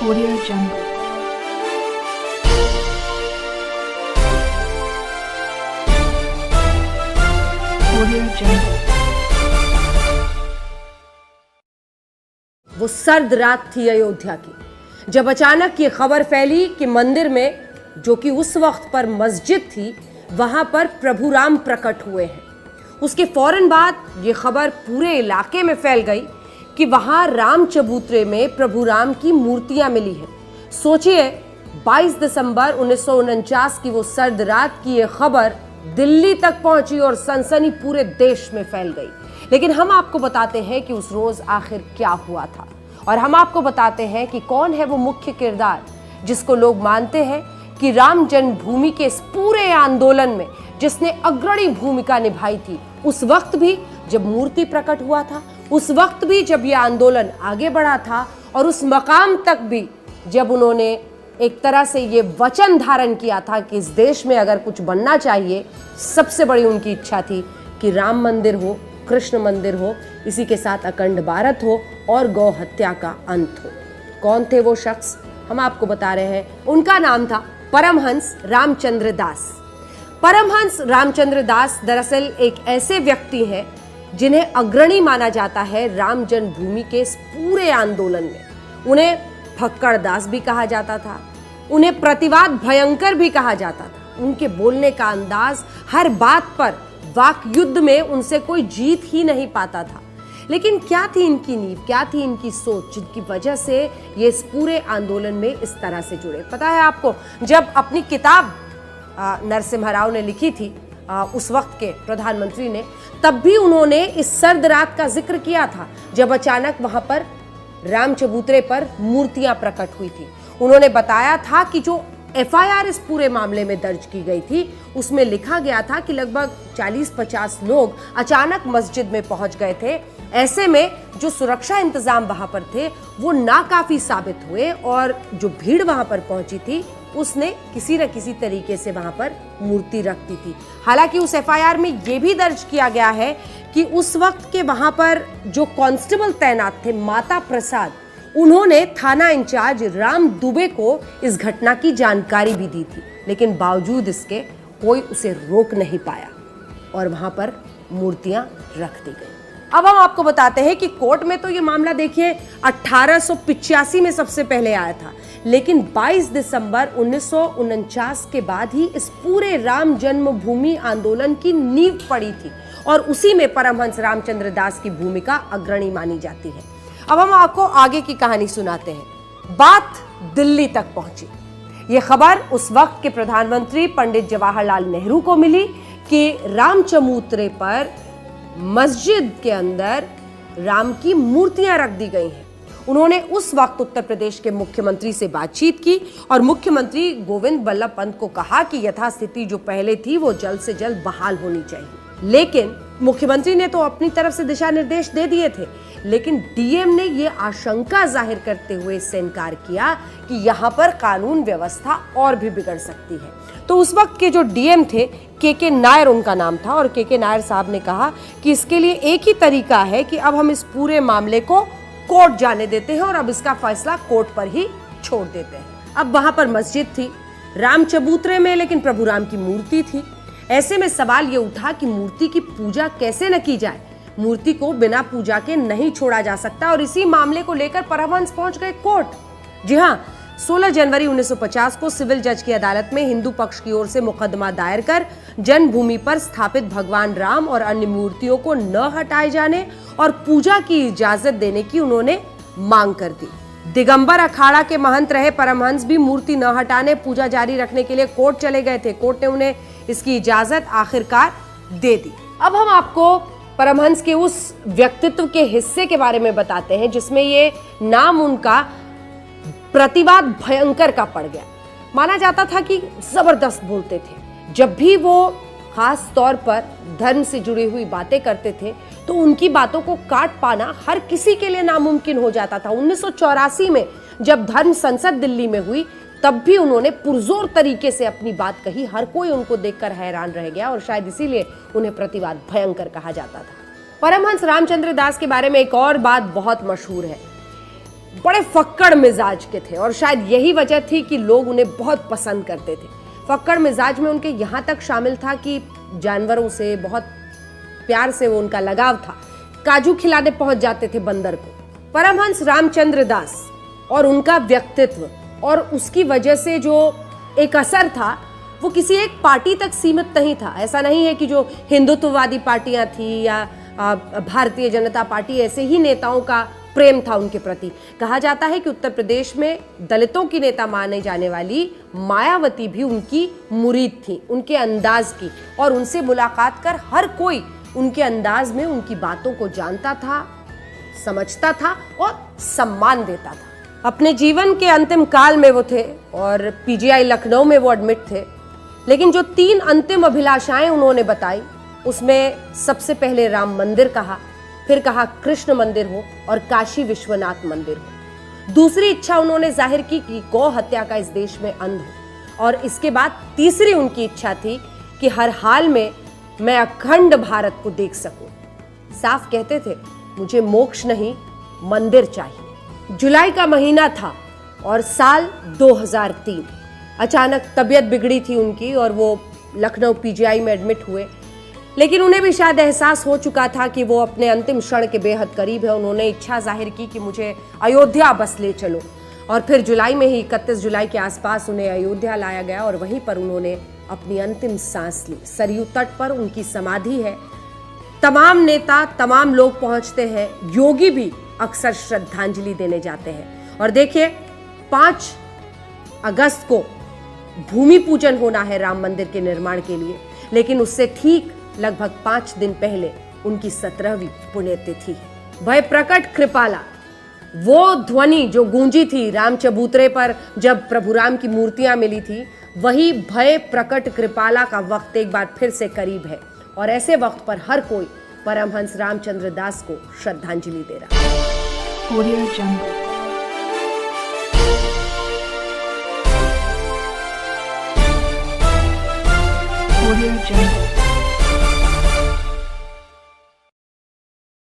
Audio Jungle. Audio Jungle. वो सर्द रात थी अयोध्या की, जब अचानक ये खबर फैली कि मंदिर में, जो कि उस वक्त पर मस्जिद थी, वहां पर प्रभु राम प्रकट हुए हैं। उसके फौरन बाद ये खबर पूरे इलाके में फैल गई कि वहां राम चबूतरे में प्रभु राम की मूर्तियां मिली हैं। सोचिए, 22 दिसंबर 1949 की वो सर्द रात की ये खबर दिल्ली तक पहुंची और सनसनी पूरे देश में फैल गई। लेकिन हम आपको बताते हैं कि उस रोज आखिर क्या हुआ था, और हम आपको बताते हैं कि कौन है वो मुख्य किरदार जिसको लोग मानते हैं कि राम जन्मभूमि के इस पूरे आंदोलन में जिसने अग्रणी भूमिका निभाई थी। उस वक्त भी जब मूर्ति प्रकट हुआ था, उस वक्त भी जब यह आंदोलन आगे बढ़ा था, और उस मकाम तक भी जब उन्होंने एक तरह से ये वचन धारण किया था कि इस देश में अगर कुछ बनना चाहिए, सबसे बड़ी उनकी इच्छा थी कि राम मंदिर हो, कृष्ण मंदिर हो, इसी के साथ अखंड भारत हो और गौ हत्या का अंत हो। कौन थे वो शख्स, हम आपको बता रहे हैं। उनका नाम था परमहंस रामचंद्र दास। परमहंस रामचंद्र दास दरअसल एक ऐसे व्यक्ति हैं जिन्हें अग्रणी माना जाता है राम जन्मभूमि के इस पूरे आंदोलन में। उन्हें फक्कड़ दास भी कहा जाता था, उन्हें प्रतिवाद भयंकर भी कहा जाता था। उनके बोलने का अंदाज, हर बात पर वाक युद्ध में उनसे कोई जीत ही नहीं पाता था। लेकिन क्या थी इनकी नींव, क्या थी इनकी सोच, जिनकी वजह से ये इस पूरे आंदोलन में इस तरह से जुड़े। पता है आपको, जब अपनी किताब नरसिम्हा राव ने लिखी थी, उस वक्त के प्रधानमंत्री ने, तब भी उन्होंने इस सर्द रात का जिक्र किया था जब अचानक वहां पर राम चबूतरे पर मूर्तियां प्रकट हुई थी। उन्होंने बताया था कि जो एफआईआर इस पूरे मामले में दर्ज की गई थी, उसमें लिखा गया था कि लगभग 40-50 लोग अचानक मस्जिद में पहुंच गए थे। ऐसे में जो सुरक्षा इंतजाम वहां पर थे वो नाकाफी साबित हुए, और जो भीड़ वहां पर पहुंची थी उसने किसी न किसी तरीके से वहां पर मूर्ति रख दी थी। हालांकि उस एफआईआर में यह भी दर्ज किया गया है कि उस वक्त के वहां पर जो कांस्टेबल तैनात थे, माता प्रसाद, उन्होंने थाना इंचार्ज राम दुबे को इस घटना की जानकारी भी दी थी। लेकिन बावजूद इसके कोई उसे रोक नहीं पाया और वहां पर मूर्तियां रख दी गई। अब हम आपको बताते हैं कि कोर्ट में तो ये मामला देखिए 1885 में सबसे पहले आया था, लेकिन 22 दिसंबर 1949 के बाद ही इस पूरे राम जन्मभूमि आंदोलन की नींव पड़ी थी, और उसी में परमहंस रामचंद्र दास की भूमिका अग्रणी मानी जाती है। अब हम आपको आगे की कहानी सुनाते हैं। बात दिल्ली तक पहुंची। यह खबर उस वक्त के प्रधानमंत्री पंडित जवाहरलाल नेहरू को मिली कि राम चबूतरे पर मस्जिद के अंदर राम की मूर्तियां रख दी गई हैं। उन्होंने उस वक्त उत्तर प्रदेश के मुख्यमंत्री से बातचीत की और मुख्यमंत्री गोविंद बल्लभ पंत को कहा कि यथास्थिति जो पहले थी वो जल्द से जल्द बहाल होनी चाहिए। लेकिन मुख्यमंत्री ने तो अपनी तरफ से दिशा निर्देश दे दिए थे, लेकिन डीएम ने ये आशंका जाहिर करते हुए इससे इनकार किया कि यहाँ पर कानून व्यवस्था और भी बिगड़ सकती है। तो उस वक्त के जो डीएम थे, के नायर उनका नाम था, और के नायर साहब ने कहा कि इसके लिए एक ही तरीका है कि अब हम इस पूरे मामले को कोर्ट जाने देते हैं और अब इसका फैसला कोर्ट पर ही छोड़ देते हैं। अब वहां पर मस्जिद थी राम चबूतरे में, लेकिन प्रभु राम की मूर्ति थी। ऐसे में सवाल ये उठा कि मूर्ति की पूजा कैसे न की जाए। मूर्ति को बिना पूजा के नहीं छोड़ा जा सकता, और इसी मामले को लेकर परमहंस पहुंच गए कोर्ट। जी हाँ, 16 जनवरी 1950 को सिविल जज की अदालत में हिंदू पक्ष की ओर से मुकदमा दायर कर जन्मभूमि पर स्थापित भगवान राम और अन्य मूर्तियों को न हटाए जाने और पूजा की इजाजत देने की उन्होंने मांग कर दी। दिगंबर अखाड़ा के महंत रहे परमहंस भी मूर्ति न हटाने, पूजा जारी रखने के लिए कोर्ट चले गए थे। कोर्ट ने उन्हें इसकी इजाजत आखिरकार दे दी। अब हम आपको परमहंस के उस व्यक्तित्व के हिस्से के बारे में बताते हैं जिसमें ये नाम उनका प्रतिवाद भयंकर का पड़ गया। माना जाता था कि जबरदस्त बोलते थे। जब भी वो खास तौर पर धर्म से जुड़ी हुई बातें करते थे तो उनकी बातों को काट पाना हर किसी के लिए नामुमकिन हो जाता था। 1984 में जब धर्म संसद दिल्ली में हुई, तब भी उन्होंने पुरजोर तरीके से अपनी बात कही। हर कोई उनको देखकर हैरान रह गया, और शायद इसीलिए उन्हें प्रतिवाद भयंकर कहा जाता था। परमहंस रामचंद्र दास के बारे में एक और बात बहुत मशहूर है। बड़े फक्कड़ मिजाज के थे और शायद यही वजह थी कि लोग उन्हें बहुत पसंद करते थे। फक्कड़ मिजाज में उनके यहाँ तक शामिल था कि जानवरों से बहुत प्यार से वो उनका लगाव था। काजू खिलाने पहुंच जाते थे बंदर को। परमहंस रामचंद्र दास और उनका व्यक्तित्व और उसकी वजह से जो एक असर था वो किसी एक पार्टी तक सीमित नहीं था। ऐसा नहीं है कि जो हिंदुत्ववादी पार्टियां थी या भारतीय जनता पार्टी, ऐसे ही नेताओं का प्रेम था उनके प्रति। कहा जाता है कि उत्तर प्रदेश में दलितों की नेता माने जाने वाली मायावती भी उनकी मुरीद थी, उनके अंदाज की, और उनसे मुलाकात कर हर कोई उनके अंदाज में उनकी बातों को जानता था, समझता था और सम्मान देता था। अपने जीवन के अंतिम काल में वो थे और पीजीआई लखनऊ में वो एडमिट थे। लेकिन जो 3 अंतिम अभिलाषाएं उन्होंने बताई, उसमें सबसे पहले राम मंदिर कहा, फिर कहा कृष्ण मंदिर हो और काशी विश्वनाथ मंदिर हो। दूसरी इच्छा उन्होंने जाहिर की कि गौ हत्या का इस देश में अंत हो, और इसके बाद तीसरी उनकी इच्छा थी कि हर हाल में मैं अखंड भारत को देख सकूं। साफ कहते थे, मुझे मोक्ष नहीं, मंदिर चाहिए। जुलाई का महीना था और साल 2003। अचानक तबीयत बिगड़ी थी उनकी और वो लखनऊ पीजीआई में एडमिट हुए। लेकिन उन्हें भी शायद एहसास हो चुका था कि वो अपने अंतिम क्षण के बेहद करीब है। उन्होंने इच्छा जाहिर की कि मुझे अयोध्या बस ले चलो, और फिर जुलाई में ही 31 जुलाई के आसपास उन्हें अयोध्या लाया गया और वहीं पर उन्होंने अपनी अंतिम सांस ली। सरयू तट पर उनकी समाधि है। तमाम नेता, तमाम लोग पहुंचते हैं, योगी भी अक्सर श्रद्धांजलि देने जाते हैं। और देखिए, 5 अगस्त को भूमि पूजन होना है राम मंदिर के निर्माण के लिए, लेकिन उससे ठीक लगभग 5 दिन पहले उनकी 17वीं पुण्यतिथि है। भय प्रकट कृपाला, वो ध्वनि जो गूंजी थी राम चबूतरे पर जब प्रभु राम की मूर्तियां मिली थी, वही भय प्रकट कृपाला का वक्त एक बार फिर से करीब है। और ऐसे वक्त पर हर कोई परमहंस रामचंद्र दास को श्रद्धांजलि दे रहा है। Audio Jungle. Audio Jungle.